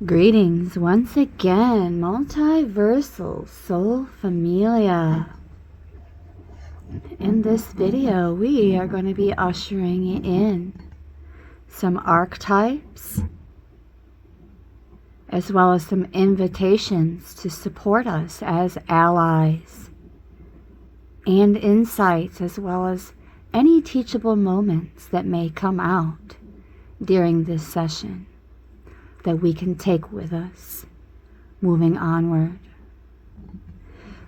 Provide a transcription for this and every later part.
Greetings once again, Multiversal Soul Familia. In this video, we are going to be ushering in some archetypes, as well as some invitations to support us as allies, and insights, as well as any teachable moments that may come out during this session that we can take with us moving onward.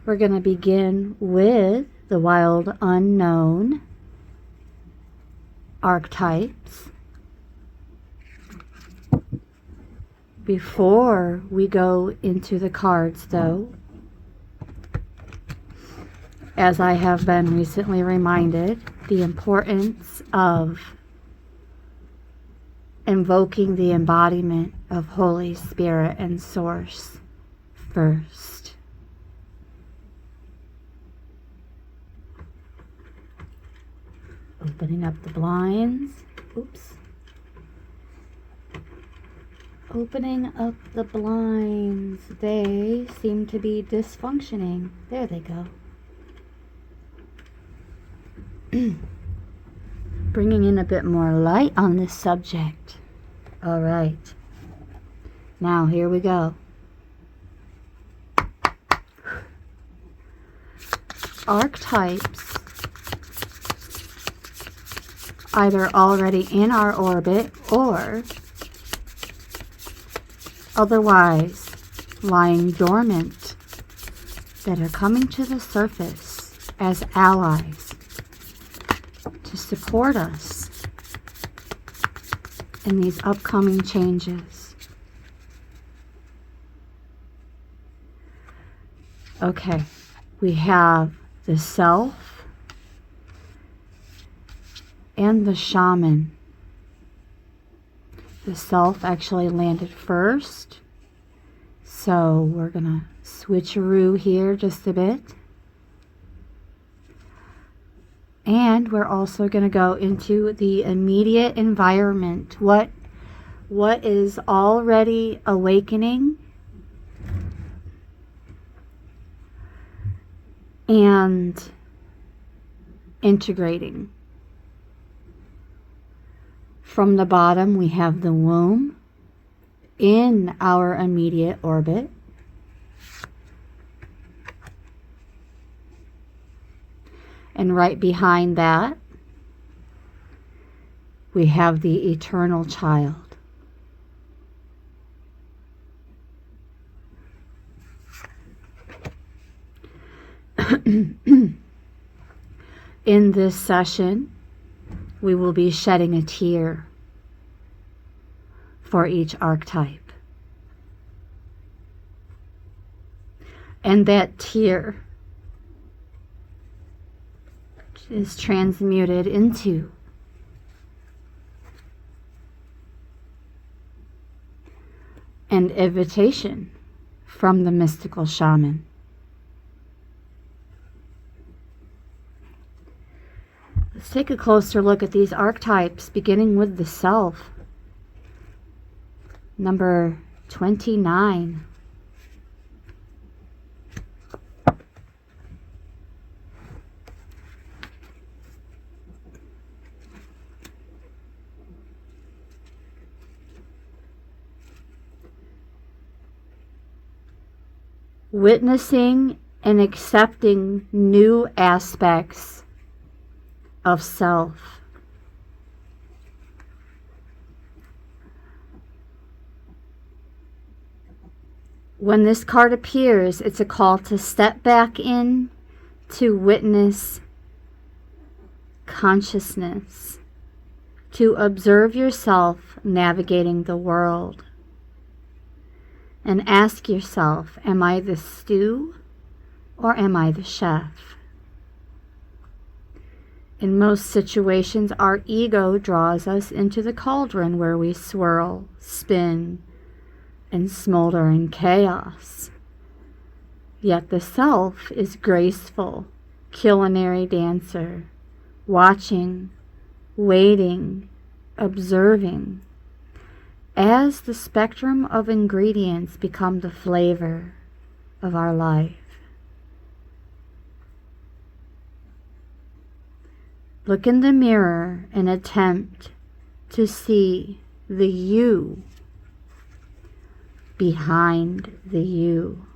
We're going to begin with the wild unknown archetypes. Before we go into the cards, though, as I have been recently reminded, the importance of invoking the embodiment of Holy Spirit and Source first. Opening up the blinds. Oops. Opening up the blinds. They seem to be dysfunctioning. There they go. Bringing in a bit more light on this subject. All right. Now, here we go. Archetypes, either already in our orbit or otherwise lying dormant, that are coming to the surface as allies to support us in these upcoming changes. Okay, we have the self and the shaman. The self actually landed first, so we're gonna switcheroo here just a bit. And we're also going to go into the immediate environment. What is already awakening and integrating. From the bottom, we have the womb in our immediate orbit. And right behind that, we have the eternal child. In this session, we will be shedding a tear for each archetype. And that tear is transmuted into an invitation from the mystical shaman. Let's take a closer look at these archetypes, beginning with the self. Number 29. Witnessing and accepting new aspects of self. When this card appears, it's a call to step back in to witness consciousness, to observe yourself navigating the world. And ask yourself, am I the stew or am I the chef? In most situations, our ego draws us into the cauldron where we swirl, spin, and smolder in chaos. Yet the self is graceful, culinary dancer, watching, waiting, observing, as the spectrum of ingredients become the flavor of our life. Look in the mirror and attempt to see the you behind the you.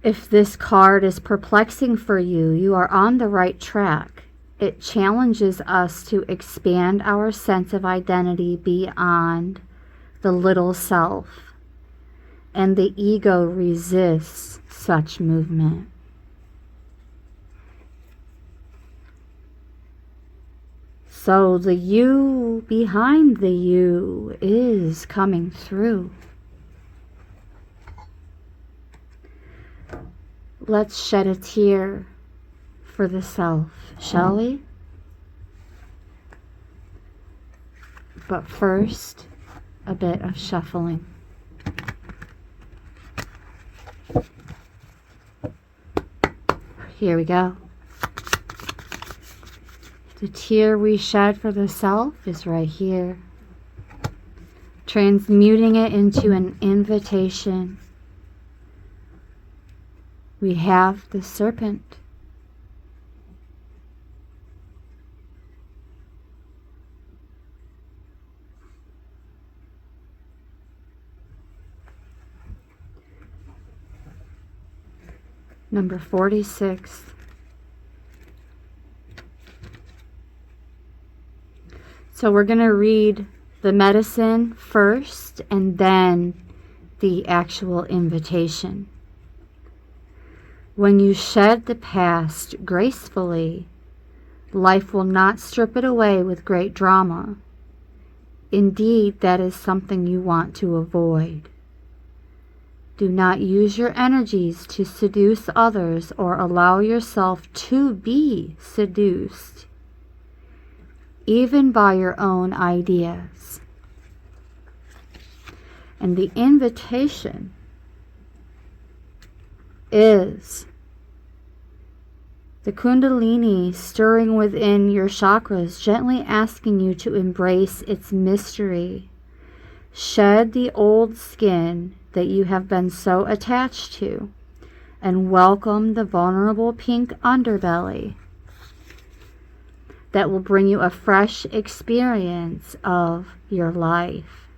If this card is perplexing for you, you are on the right track. It challenges us to expand our sense of identity beyond the little self, and the ego resists such movement. So the you behind the you is coming through. Let's shed a tear for the self, shall we? But first, a bit of shuffling. Here we go. The tear we shed for the self is right here. Transmuting it into an invitation. We have the serpent. Number 46. So we're going to read the medicine first and then the actual invitation. When you shed the past gracefully, life will not strip it away with great drama. Indeed, that is something you want to avoid. Do not use your energies to seduce others or allow yourself to be seduced, even by your own ideas. And the invitation is the Kundalini stirring within your chakras, gently asking you to embrace its mystery. Shed the old skin that you have been so attached to, and welcome the vulnerable pink underbelly that will bring you a fresh experience of your life.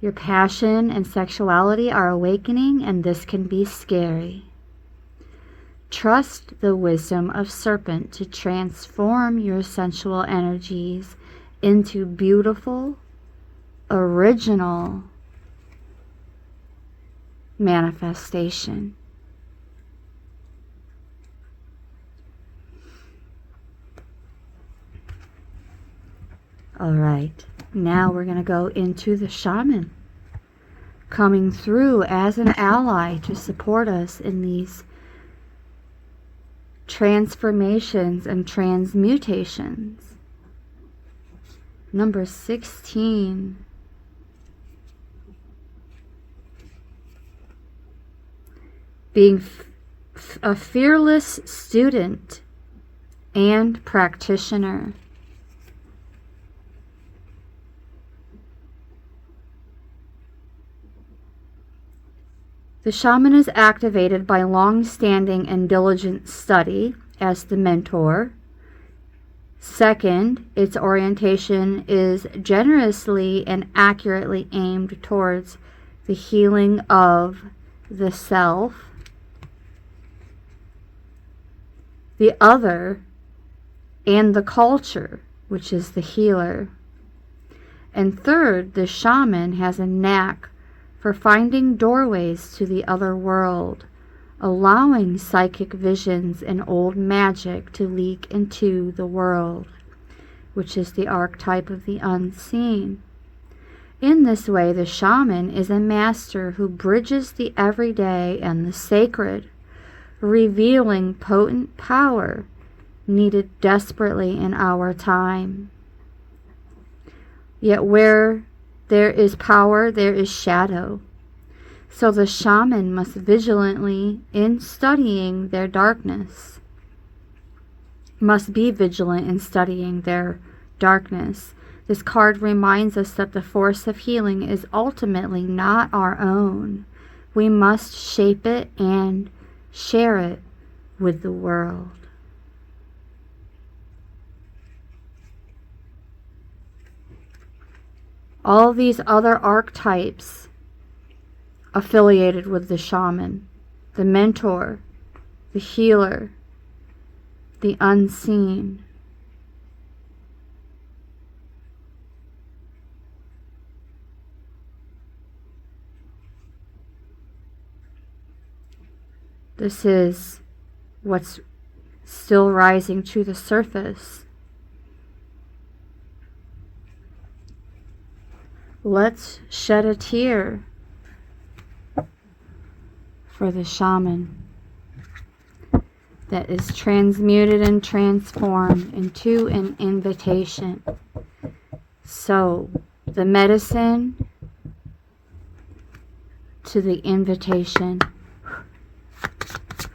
Your passion and sexuality are awakening, and this can be scary. Trust the wisdom of serpent to transform your sensual energies into beautiful, original manifestation. All right, now we're going to go into the shaman, coming through as an ally to support us in these transformations and transmutations. Number 16. Being a fearless student and practitioner. The shaman is activated by long-standing and diligent study as the mentor. Second, its orientation is generously and accurately aimed towards the healing of the self, the other, and the culture, which is the healer. And third, the shaman has a knack for finding doorways to the other world, allowing psychic visions and old magic to leak into the world, which is the archetype of the unseen. In this way, the shaman is a master who bridges the everyday and the sacred, revealing potent power needed desperately in our time. Yet where there is power, there is shadow. So the shaman must vigilantly, in studying their darkness, must be vigilant in studying their darkness. This card reminds us that the force of healing is ultimately not our own. We must shape it and share it with the world. All these other archetypes affiliated with the shaman, the mentor, the healer, the unseen. This is what's still rising to the surface. Let's shed a tear for the shaman that is transmuted and transformed into an invitation. So, the medicine to the invitation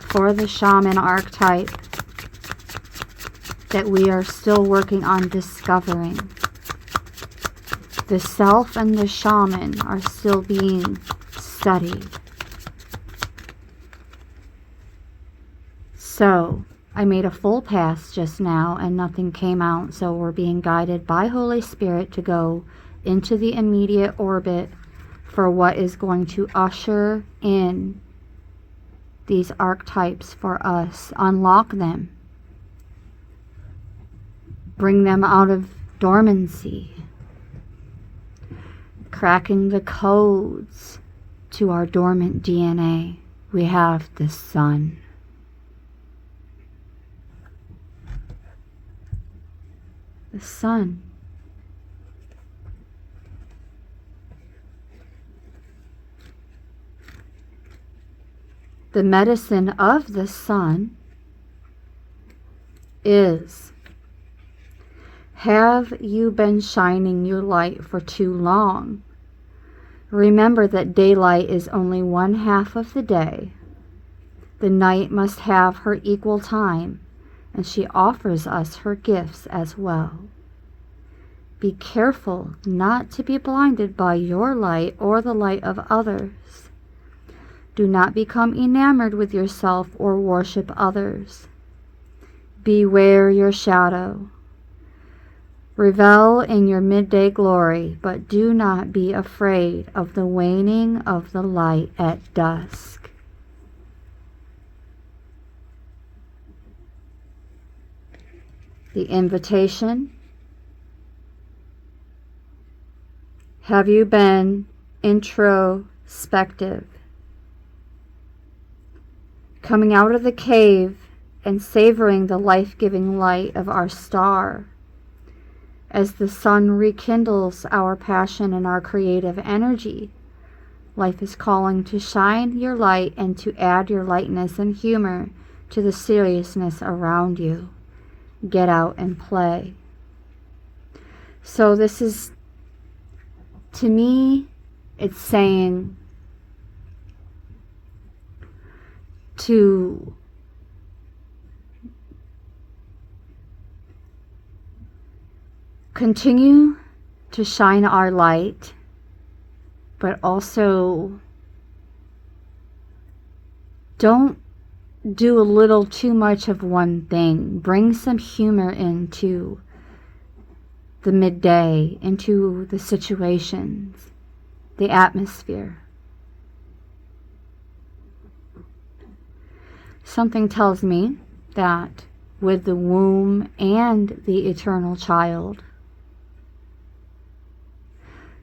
for the shaman archetype that we are still working on discovering. The self and the shaman are still being studied. So, I made a full pass just now and nothing came out, so we're being guided by Holy Spirit to go into the immediate orbit for what is going to usher in these archetypes for us, unlock them, bring them out of dormancy, cracking the codes to our dormant DNA. We have the sun. The sun. The medicine of the sun is, have you been shining your light for too long? Remember that daylight is only one half of the day. The night must have her equal time, and she offers us her gifts as well. Be careful not to be blinded by your light or the light of others. Do not become enamored with yourself or worship others. Beware your shadow. Revel in your midday glory, but do not be afraid of the waning of the light at dusk. The invitation. Have you been introspective? Coming out of the cave and savoring the life-giving light of our star. As the sun rekindles our passion and our creative energy, life is calling to shine your light and to add your lightness and humor to the seriousness around you. Get out and play. So this is, to me, it's saying to continue to shine our light, but also don't do a little too much of one thing. Bring some humor into the midday, into the situations, the atmosphere. Something tells me that with the womb and the eternal child,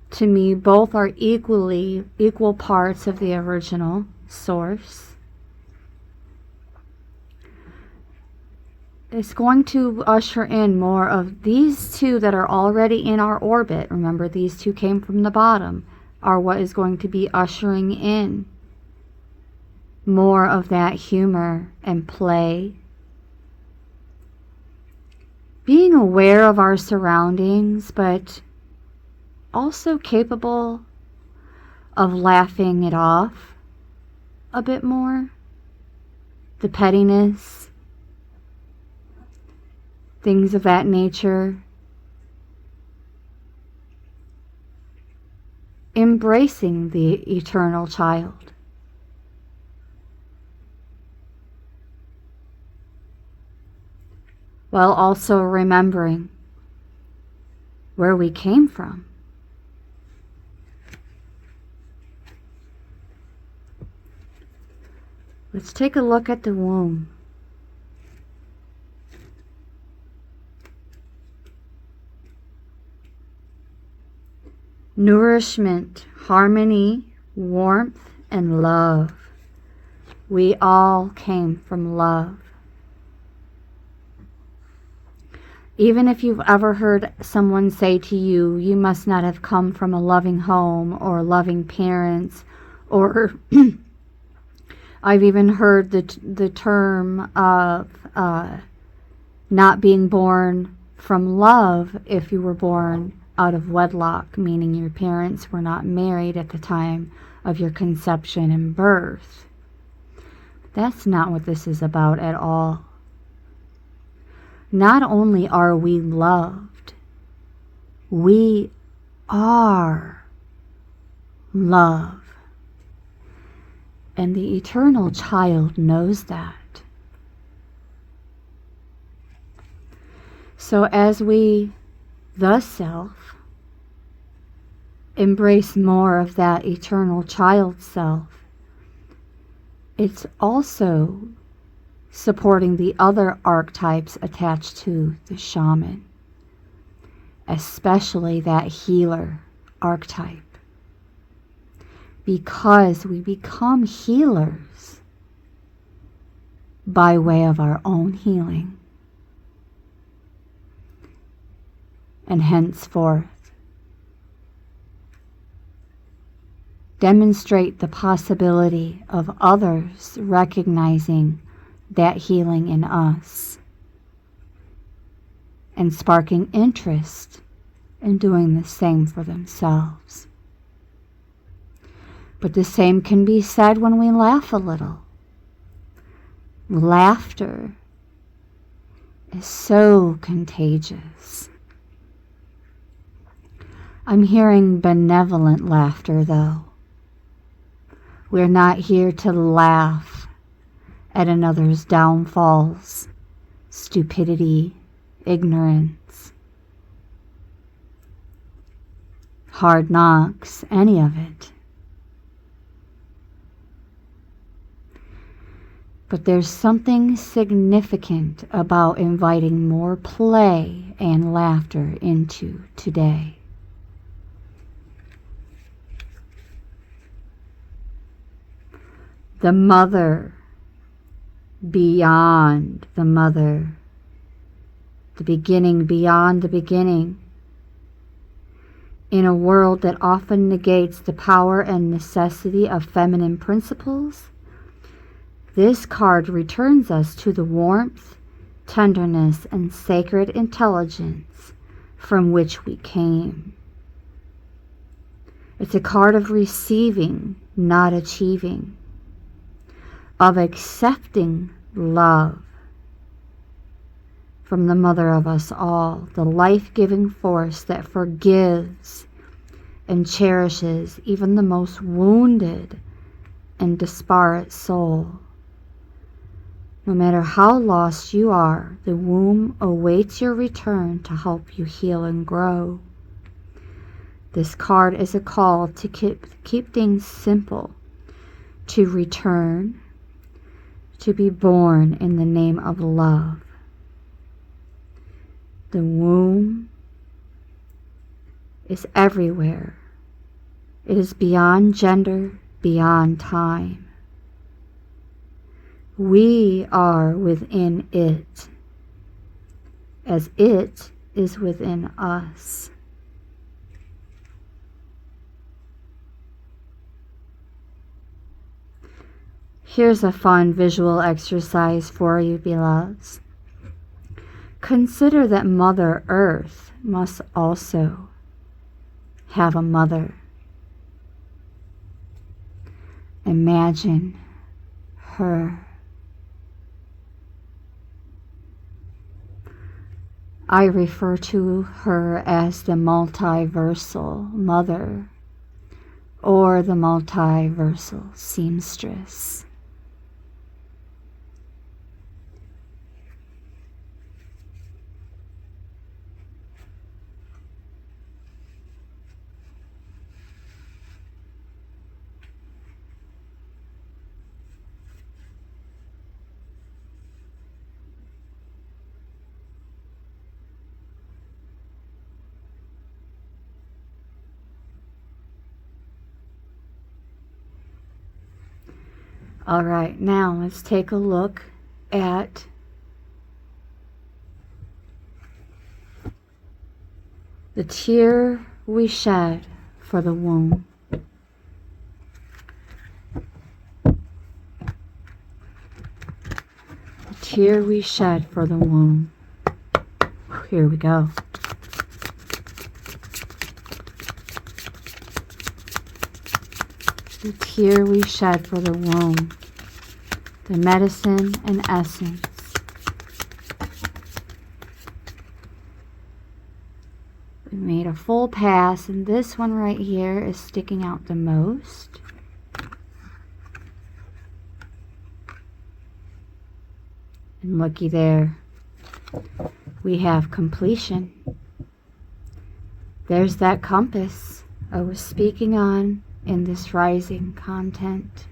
to me, both are equal parts of the original source. It's going to usher in more of these two that are already in our orbit. Remember, these two came from the bottom, are what is going to be ushering in more of that humor and play. Being aware of our surroundings, but also capable of laughing it off a bit more, the pettiness, things of that nature. Embracing the eternal child. While also remembering where we came from. Let's take a look at the womb. Nourishment, harmony, warmth, and love. We all came from love. Even if you've ever heard someone say to you, you must not have come from a loving home or loving parents, or I've even heard the term of not being born from love if you were born out of wedlock, meaning your parents were not married at the time of your conception and birth. That's not what this is about at all. Not only are we loved, we are love. And the eternal child knows that. So as we, the self, embrace more of that eternal child self, it's also supporting the other archetypes attached to the shaman, especially that healer archetype, because we become healers by way of our own healing, and henceforth demonstrate the possibility of others recognizing that healing in us and sparking interest in doing the same for themselves. But the same can be said when we laugh a little. Laughter is so contagious. I'm hearing benevolent laughter, though. We're not here to laugh at another's downfalls, stupidity, ignorance, hard knocks, any of it. But there's something significant about inviting more play and laughter into today. The mother, beyond the mother, the beginning beyond the beginning, in a world that often negates the power and necessity of feminine principles, this card returns us to the warmth, tenderness, and sacred intelligence from which we came. It's a card of receiving, not achieving, of accepting love from the mother of us all, the life-giving force that forgives and cherishes even the most wounded and disparate soul. No matter how lost you are, the womb awaits your return to help you heal and grow. This card is a call to keep things simple, to return, to be born in the name of love. The womb is everywhere. It is beyond gender, beyond time. We are within it, as it is within us. Here's a fun visual exercise for you, beloveds. Consider that Mother Earth must also have a mother. Imagine her. I refer to her as the multiversal mother or the multiversal seamstress. All right, now let's take a look at the tear we shed for the womb. The tear we shed for the womb. Here we go. The tear we shed for the womb. The medicine and essence. We made a full pass, and this one right here is sticking out the most. And looky there, we have completion. There's that compass I was speaking on in this rising content.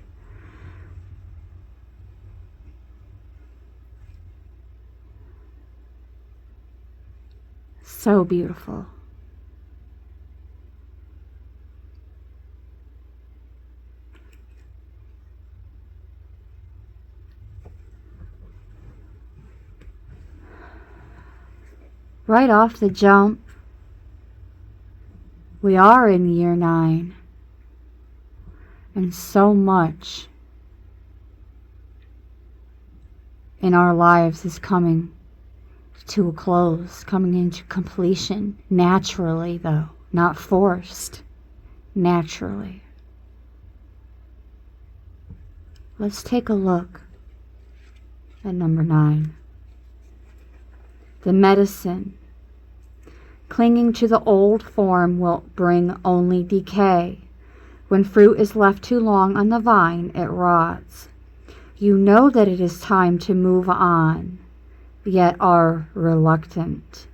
So beautiful. Right off the jump, we are in year 9, and so much in our lives is coming to a close, coming into completion, naturally though, not forced, naturally. Let's take a look at number 9. The medicine. Clinging to the old form will bring only decay. When fruit is left too long on the vine, it rots. You know that it is time to move on, yet are reluctant.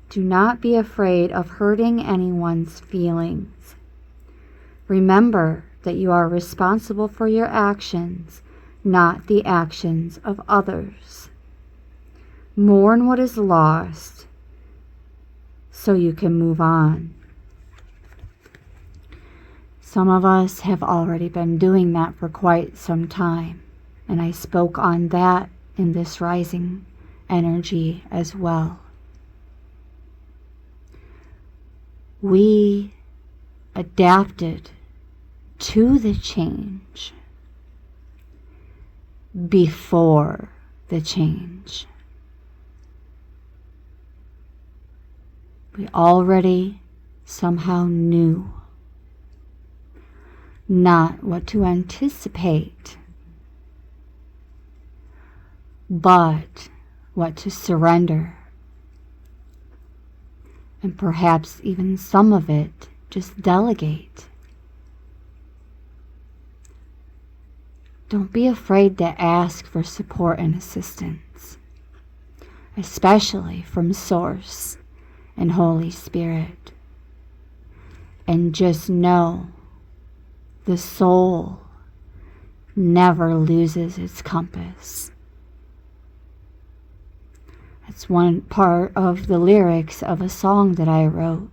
Do not be afraid of hurting anyone's feelings. Remember that you are responsible for your actions, not the actions of others. Mourn what is lost so you can move on. Some of us have already been doing that for quite some time, and I spoke on that in this rising energy as well. We adapted to the change before the change. We already somehow knew not what to anticipate, but what to surrender. And perhaps even some of it just delegate. Don't be afraid to ask for support and assistance, especially from Source and Holy Spirit. And just know the soul never loses its compass. That's one part of the lyrics of a song that I wrote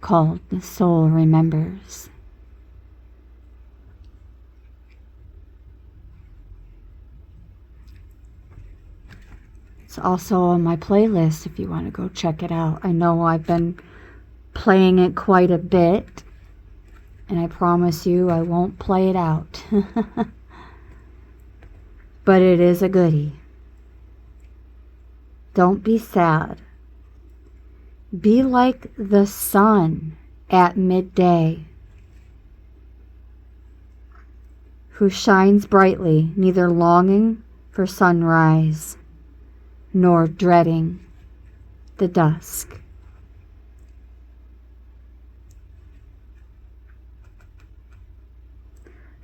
called The Soul Remembers. It's also on my playlist if you want to go check it out. I know I've been playing it quite a bit, and I promise you I won't play it out. But it is a goodie. Don't be sad. Be like the sun at midday. who shines brightly, neither longing for sunrise nor dreading the dusk.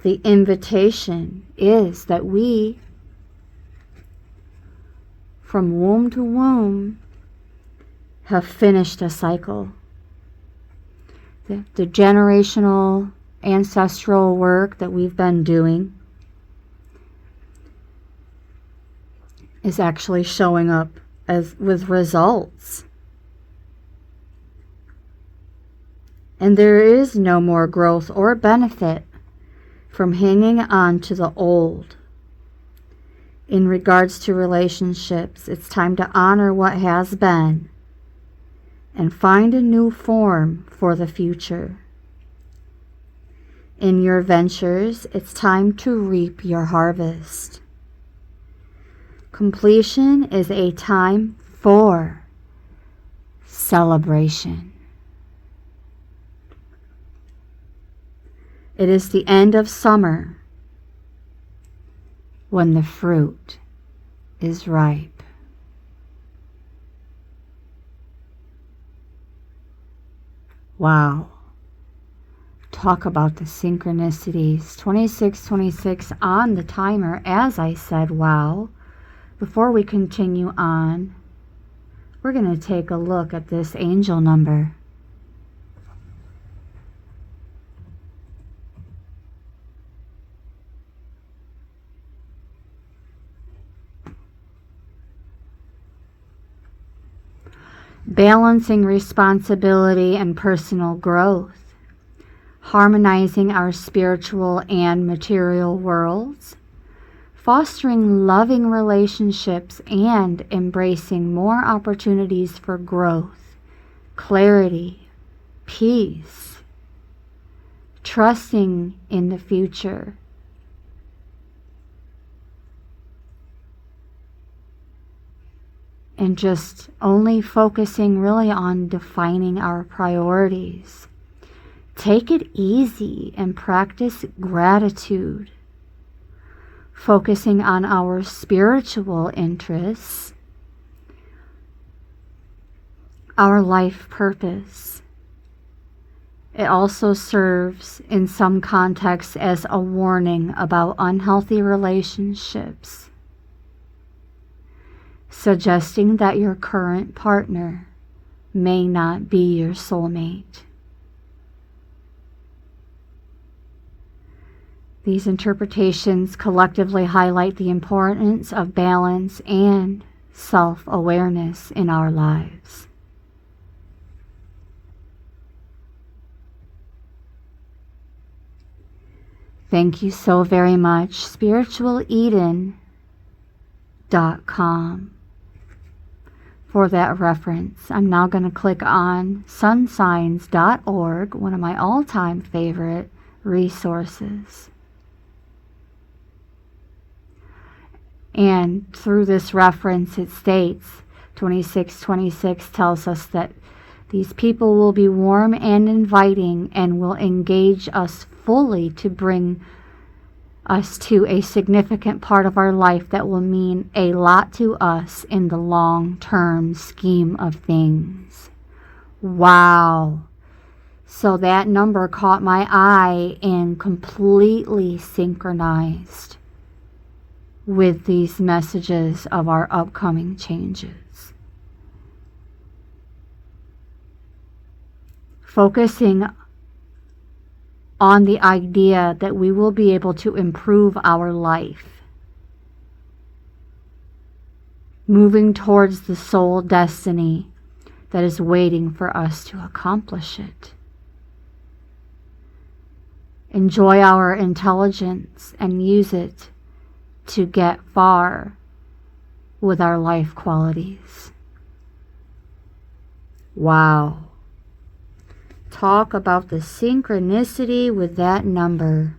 The invitation is that we, from womb to womb, have finished a cycle. The generational, ancestral work that we've been doing is actually showing up as with results. And there is no more growth or benefit from hanging on to the old. In regards to relationships, it's time to honor what has been and find a new form for the future. In your ventures, it's time to reap your harvest. Completion is a time for celebration. It is the end of summer when the fruit is ripe. Wow. Talk about the synchronicities. 2626 on the timer. As I said, wow. Before we continue on, we're going to take a look at this angel number. Balancing responsibility and personal growth, harmonizing our spiritual and material worlds, fostering loving relationships, and embracing more opportunities for growth, clarity, peace, trusting in the future. And just only focusing really on defining our priorities. Take it easy and practice gratitude. Focusing on our spiritual interests, our life purpose. It also serves in some contexts as a warning about unhealthy relationships, suggesting that your current partner may not be your soulmate. These interpretations collectively highlight the importance of balance and self-awareness in our lives. Thank you so very much. SpiritualEden.com for that reference. I'm now going to click on sunsigns.org, one of my all-time favorite resources. And through this reference, it states, 2626 tells us that these people will be warm and inviting and will engage us fully to bring us to a significant part of our life that will mean a lot to us in the long-term scheme of things. Wow. So that number caught my eye and completely synchronized with these messages of our upcoming changes. Focusing on the idea that we will be able to improve our life, moving towards the soul destiny that is waiting for us to accomplish it. Enjoy our intelligence and use it to get far with our life qualities. Wow. Talk about the synchronicity with that number.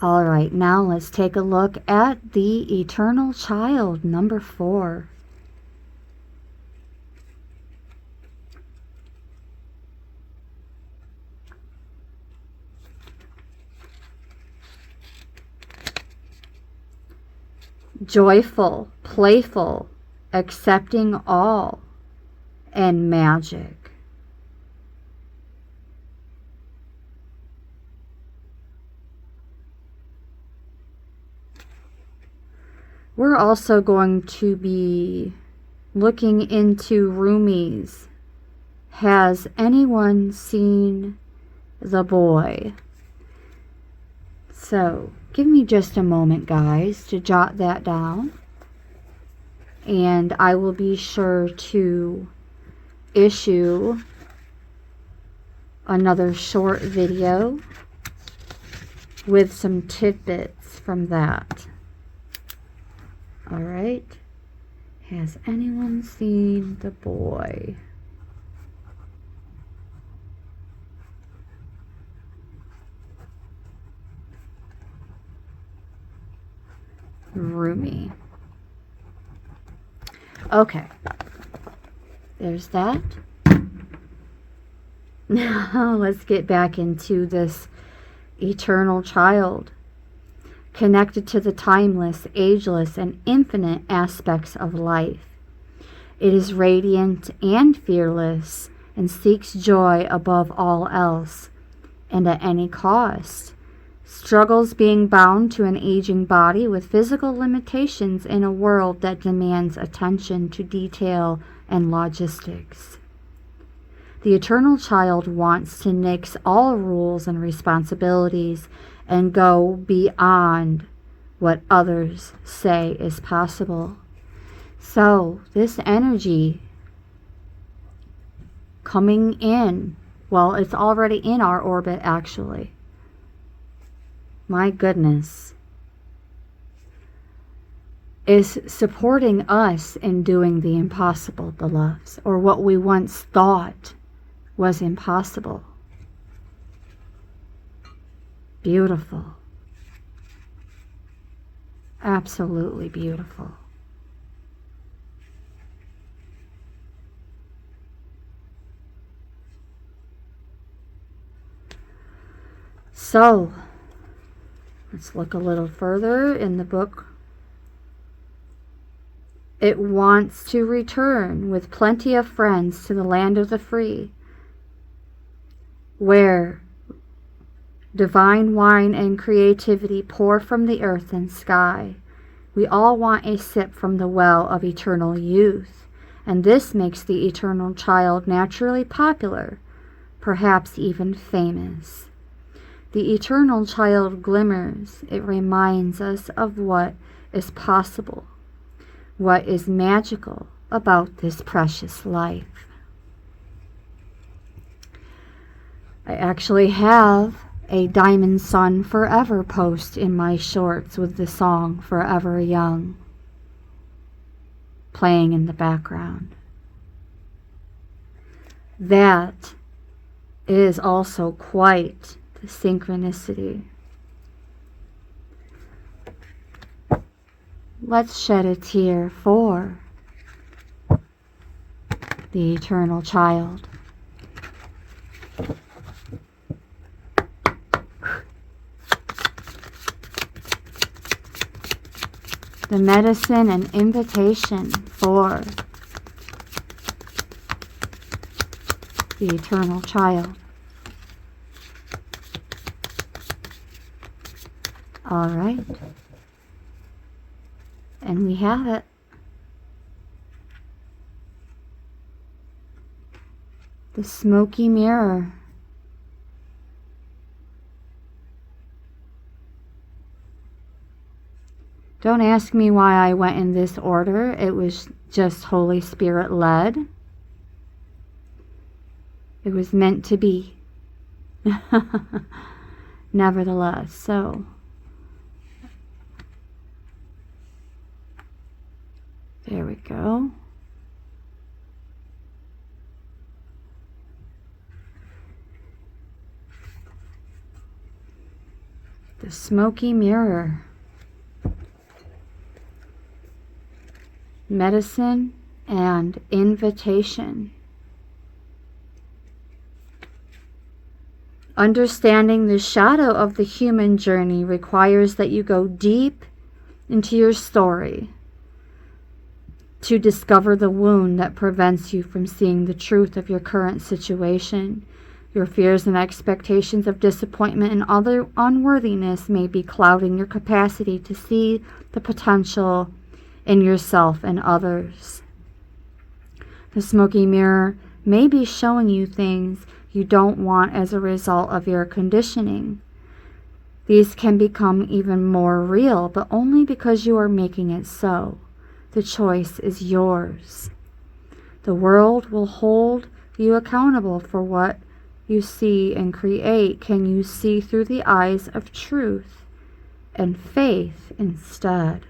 All right, now let's take a look at the eternal child, number 4. joyful, playful, accepting all, and magic. We're also going to be looking into Rumi's Has Anyone Seen the Boy? So, give me just a moment, guys, to jot that down. And I will be sure to issue another short video with some tidbits from that. Alright. Has anyone seen the boy? Rumi. Okay. There's that. Now let's get back into this eternal child, connected to the timeless, ageless, and infinite aspects of life. It is radiant and fearless and seeks joy above all else and at any cost. Struggles being bound to an aging body with physical limitations in a world that demands attention to detail and logistics. The eternal child wants to nix all rules and responsibilities and go beyond what others say is possible. So, this energy coming in, well, it's already in our orbit actually. My goodness, is supporting us in doing the impossible, beloveds, or what we once thought was impossible. Beautiful. Absolutely beautiful. So, let's look a little further in the book. It wants to return with plenty of friends to the land of the free, where divine wine and creativity pour from the earth and sky. We all want a sip from the well of eternal youth, and this makes the eternal child naturally popular, perhaps even famous. The eternal child glimmers. It reminds us of what is possible, what is magical about this precious life. I actually have a Diamond Sun Forever post in my shorts with the song Forever Young playing in the background. That is also quite the synchronicity. Let's shed a tear for the eternal child. The medicine and invitation for the eternal child. All right. And we have it. The smoky mirror. Don't ask me why I went in this order. It was just Holy Spirit led. It was meant to be. Nevertheless, so there we go. The smoky mirror. Medicine and invitation. Understanding the shadow of the human journey requires that you go deep into your story to discover the wound that prevents you from seeing the truth of your current situation. Your fears and expectations of disappointment and other unworthiness may be clouding your capacity to see the potential in yourself and others. The smoky mirror may be showing you things you don't want as a result of your conditioning. These can become even more real, but only because you are making it so. The choice is yours. The world will hold you accountable for what you see and create. Can you see through the eyes of truth and faith instead?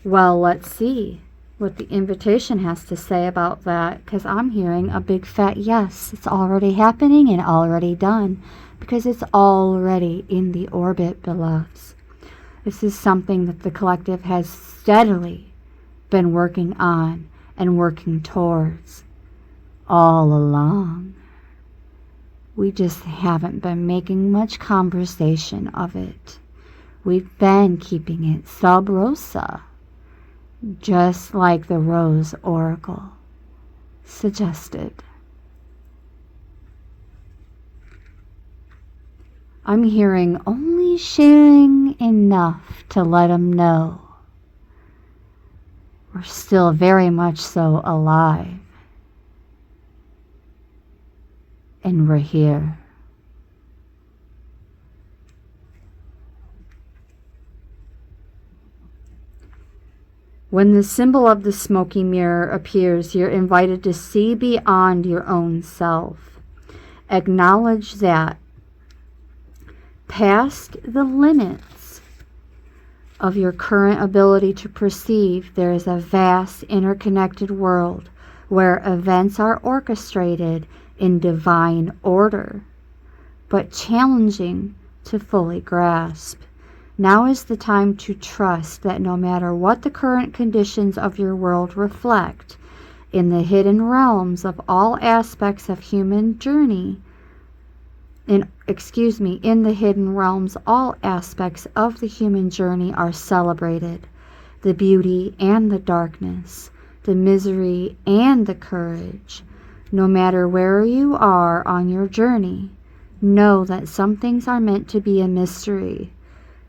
Well, let's see what the invitation has to say about that, because I'm hearing a big fat yes. It's already happening and already done, because it's already in the orbit, beloveds. This is something that the collective has steadily been working on and working towards all along. We just haven't been making much conversation of it. We've been keeping it sub rosa, just like the Rose Oracle suggested. I'm hearing only sharing enough to let them know we're still very much so alive. And we're here. When the symbol of the smoky mirror appears, you're invited to see beyond your own self. Acknowledge that past the limits of your current ability to perceive, there is a vast interconnected world where events are orchestrated in divine order, but challenging to fully grasp. Now is the time to trust that no matter what the current conditions of your world reflect, in the hidden realms of all aspects of human journey, in the hidden realms, all aspects of the human journey are celebrated. The beauty and the darkness, the misery and the courage. No matter where you are on your journey, know that some things are meant to be a mystery,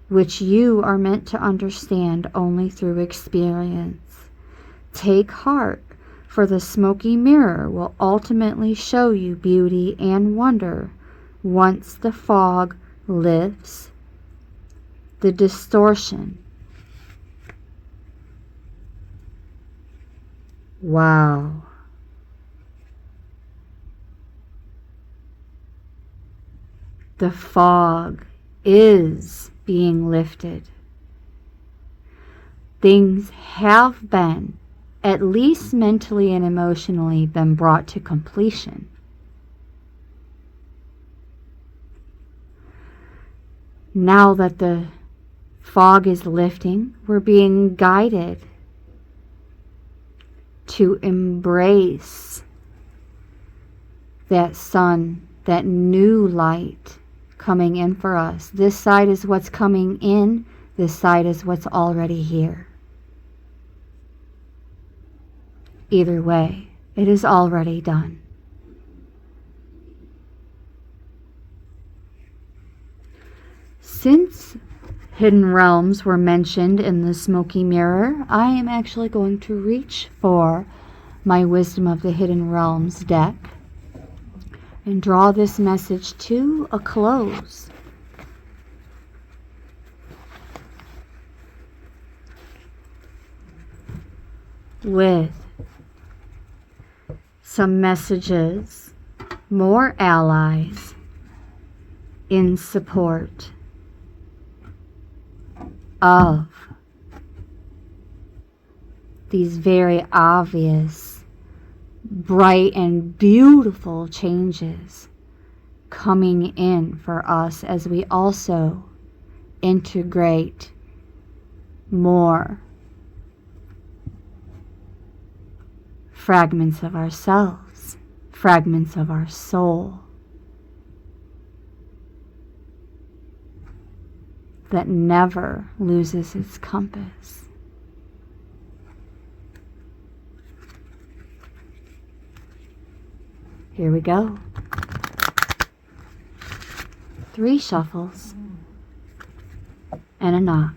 which you are meant to understand only through experience. Take heart, for the smoky mirror will ultimately show you beauty and wonder once the fog lifts, the distortion. Wow. The fog is being lifted. Things have been, at least mentally and emotionally, been brought to completion. Now that the fog is lifting, we're being guided to embrace that sun, that new light coming in for us. This side is what's coming in. This side is what's already here. Either way, it is already done. Since hidden realms were mentioned in the smoky mirror, I am actually going to reach for my Wisdom of the Hidden Realms deck and draw this message to a close. With some messages, more allies in support of these very obvious, bright and beautiful changes coming in for us as we also integrate more fragments of ourselves, fragments of our soul, that never loses its compass. Here we go. 3 shuffles and a knock.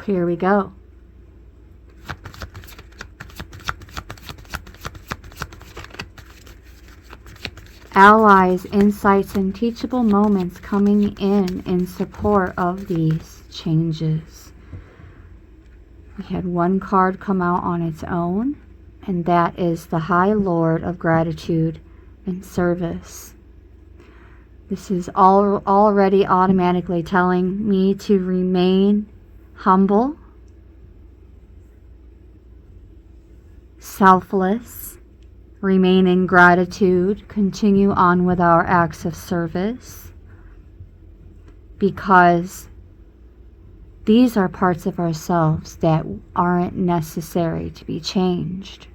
Here we go. Allies, insights, and teachable moments coming in support of these changes. We had one card come out on its own, and that is the High Lord of Gratitude and Service. This is already automatically telling me to remain humble, selfless, remain in gratitude, continue on with our acts of service, because these are parts of ourselves that aren't necessary to be changed.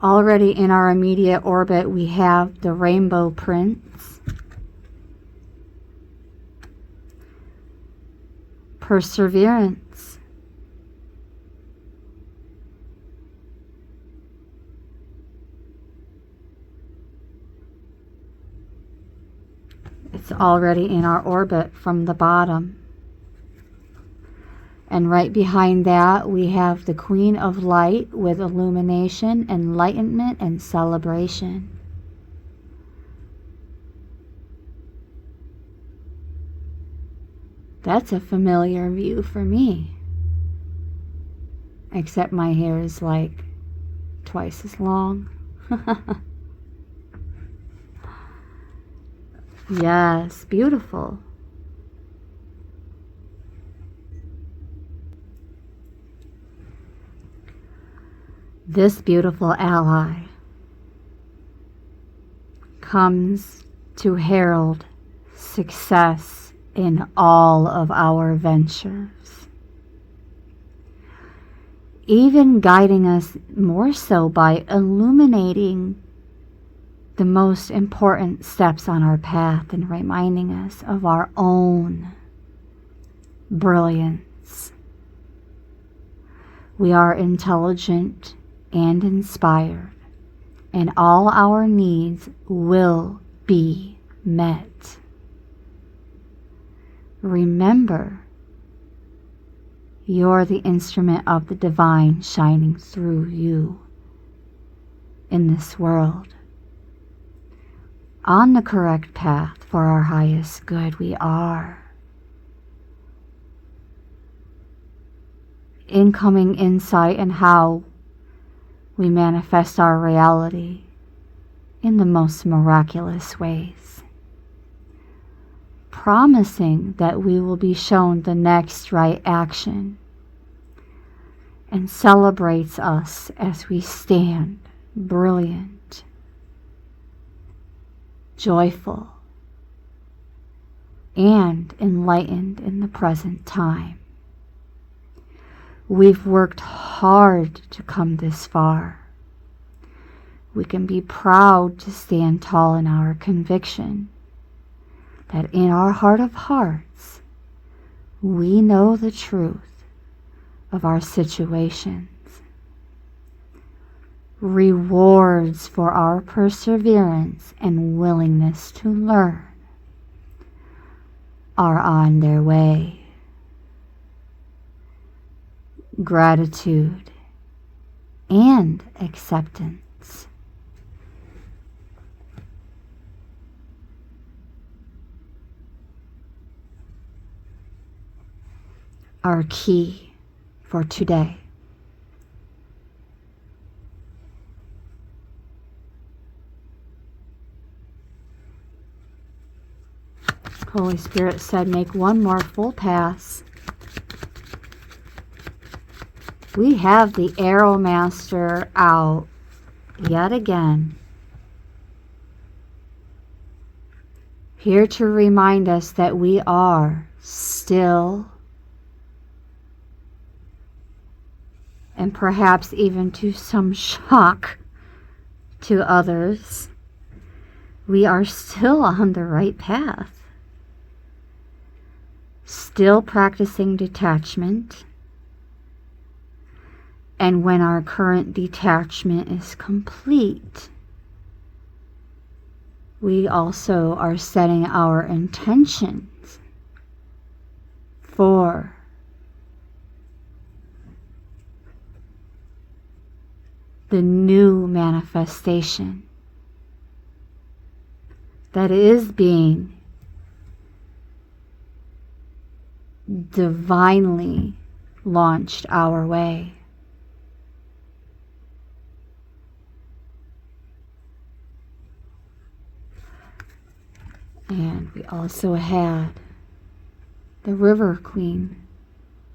Already in our immediate orbit, we have the Rainbow Prince, Perseverance, it's already in our orbit from the bottom. And right behind that, we have the Queen of Light with illumination, enlightenment, and celebration. That's a familiar view for me. Except my hair is like twice as long. Yes, beautiful. This beautiful ally comes to herald success in all of our ventures, even guiding us more so by illuminating the most important steps on our path and reminding us of our own brilliance. We are intelligent and inspired, and all our needs will be met. Remember, you're the instrument of the divine shining through you in this world. On the correct path for our highest good, we are. Incoming insight in how we manifest our reality in the most miraculous ways. Promising that we will be shown the next right action, and celebrates us as we stand brilliant, joyful, and enlightened in the present time. We've worked hard to come this far. We can be proud to stand tall in our conviction that in our heart of hearts, we know the truth of our situations. Rewards for our perseverance and willingness to learn are on their way. Gratitude and acceptance. Our key for today. Holy Spirit said, make one more full pass. We have the Arrow Master out yet again. here to remind us that we are still, and perhaps even to some shock to others, we are still on the right path. Still practicing detachment. And when our current detachment is complete, we also are setting our intentions for the new manifestation that is being divinely launched our way. And we also had the River Queen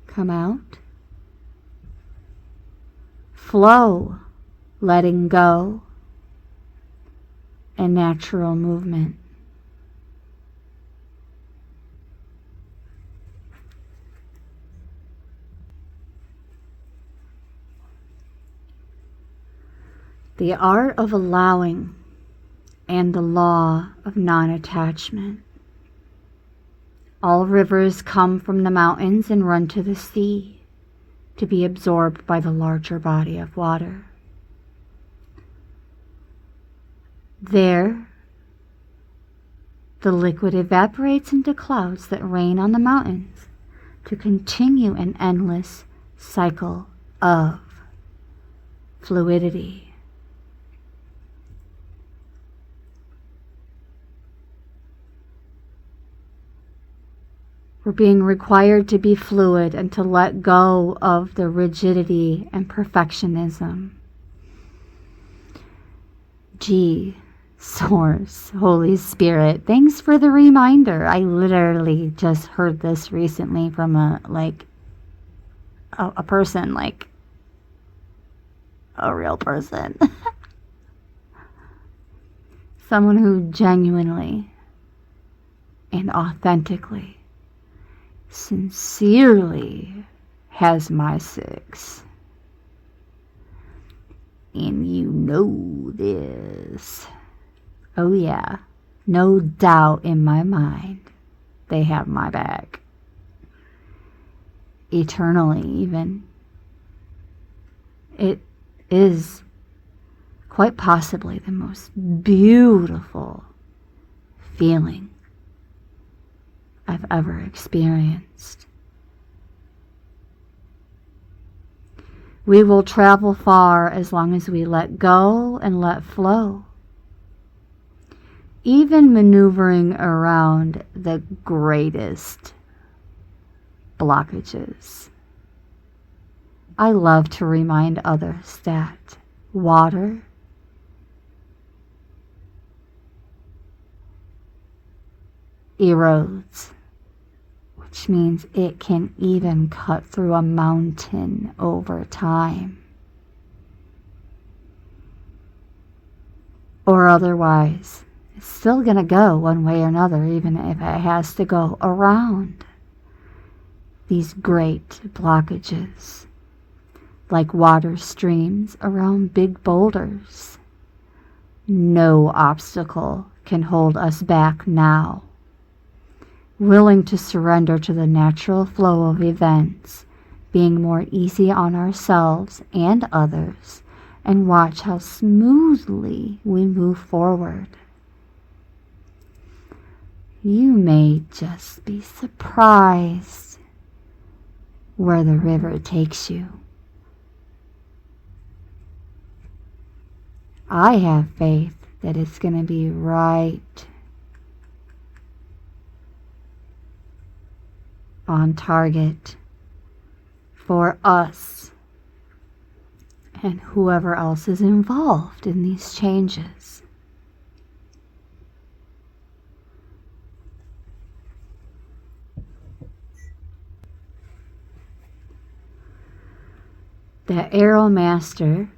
come out. Flow, letting go, and natural movement. The art of allowing and the law of non-attachment. All rivers come from the mountains and run to the sea to be absorbed by the larger body of water. There, the liquid evaporates into clouds that rain on the mountains to continue an endless cycle of fluidity. We're being required to be fluid and to let go of the rigidity and perfectionism. Gee, Source, Holy Spirit, thanks for the reminder. I literally just heard this recently from a person, like a real person. Someone who genuinely and authentically, sincerely has my 6. And you know this. Oh yeah, no doubt in my mind, they have my back. Eternally even. It is quite possibly the most beautiful feeling I've ever experienced. We will travel far as long as we let go and let flow. Even maneuvering around the greatest blockages. I love to remind others that water erodes, which means it can even cut through a mountain over time. Or otherwise, it's still going to go one way or another, even if it has to go around these great blockages, like water streams around big boulders. No obstacle can hold us back now. Willing to surrender to the natural flow of events, being more easy on ourselves and others, and watch how smoothly we move forward. You may just be surprised where the river takes you. I have faith that it's going to be right on target for us and whoever else is involved in these changes. The Arrow Master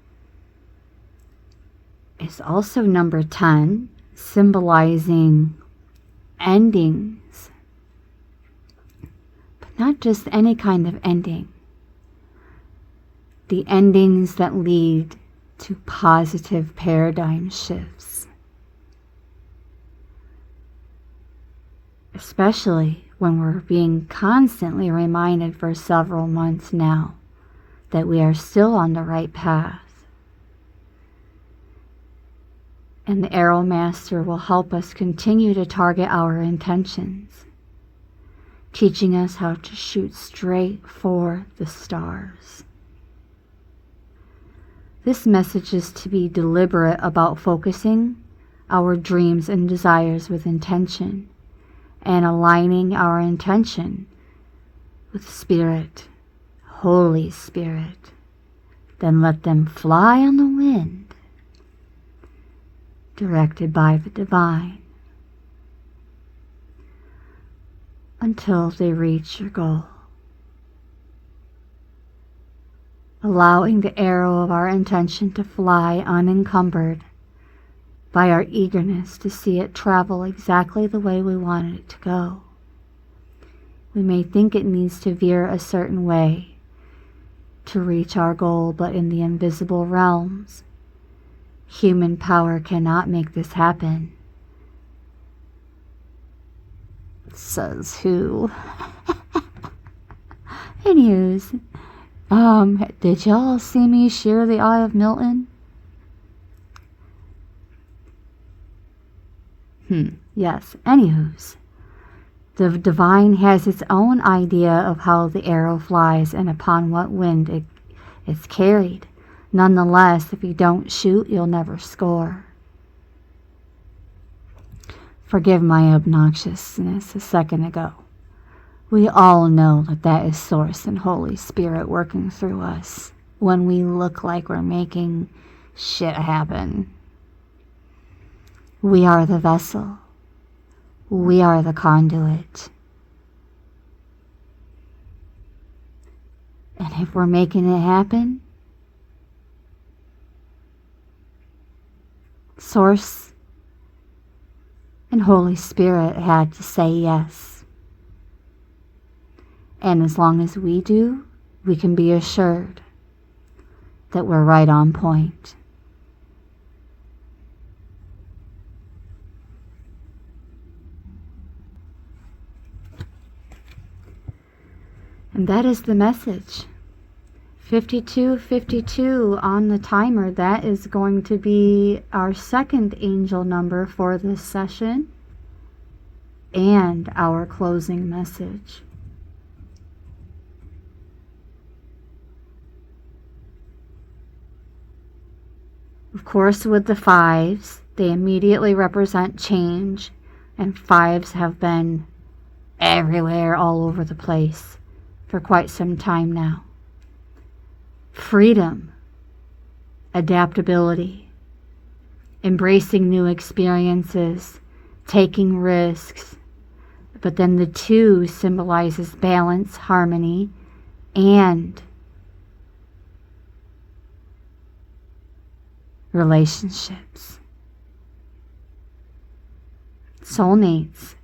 is also number 10, symbolizing endings, but not just any kind of ending. The endings that lead to positive paradigm shifts. Especially when we're being constantly reminded for several months now that we are still on the right path. And the Arrow Master will help us continue to target our intentions, teaching us how to shoot straight for the stars. This message is to be deliberate about focusing our dreams and desires with intention and aligning our intention with Spirit, Holy Spirit. Then let them fly on the wind, directed by the Divine, until they reach your goal. Allowing the arrow of our intention to fly unencumbered by our eagerness to see it travel exactly the way we want it to go. We may think it needs to veer a certain way to reach our goal, but in the invisible realms, human power cannot make this happen. Says who? Anyways, did y'all see me share the Eye of Milton? Yes. Anywho's, the Divine has its own idea of how the arrow flies and upon what wind it's carried. Nonetheless, if you don't shoot, you'll never score. Forgive my obnoxiousness a second ago. We all know that is Source and Holy Spirit working through us when we look like we're making shit happen. We are the vessel. We are the conduit. And if we're making it happen, Source and Holy Spirit had to say yes. And as long as we do, we can be assured that we're right on point. And that is the message. 5252 on the timer. That is going to be our second angel number for this session and our closing message. Of course, with the fives, they immediately represent change, and fives have been everywhere, all over the place for quite some time now. Freedom, adaptability, embracing new experiences, taking risks. But then the 2 symbolizes balance, harmony, and relationships. Soulmates.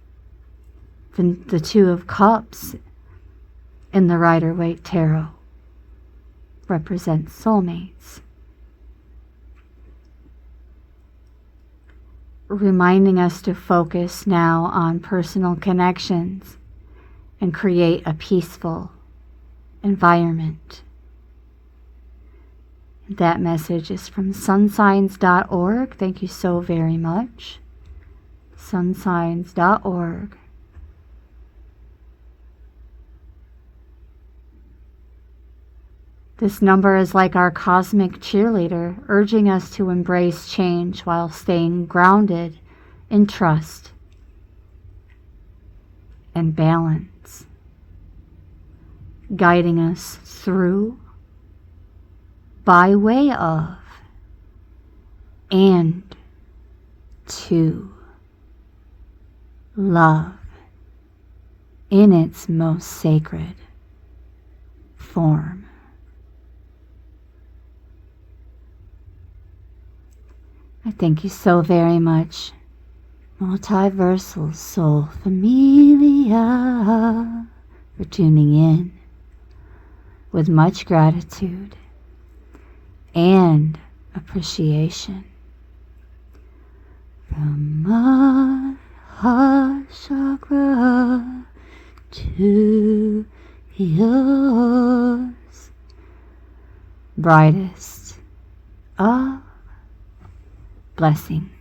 The 2 of Cups in the Rider-Waite Tarot represents soulmates. Reminding us to focus now on personal connections and create a peaceful environment. That message is from sunsigns.org. Thank you so very much. Sunsigns.org. This number is like our cosmic cheerleader, urging us to embrace change while staying grounded in trust and balance, guiding us through, by way of, and to love in its most sacred form. I thank you so very much Multiversal Soul Familia, for tuning in with much gratitude and appreciation from my heart chakra to yours. Brightest of blessings.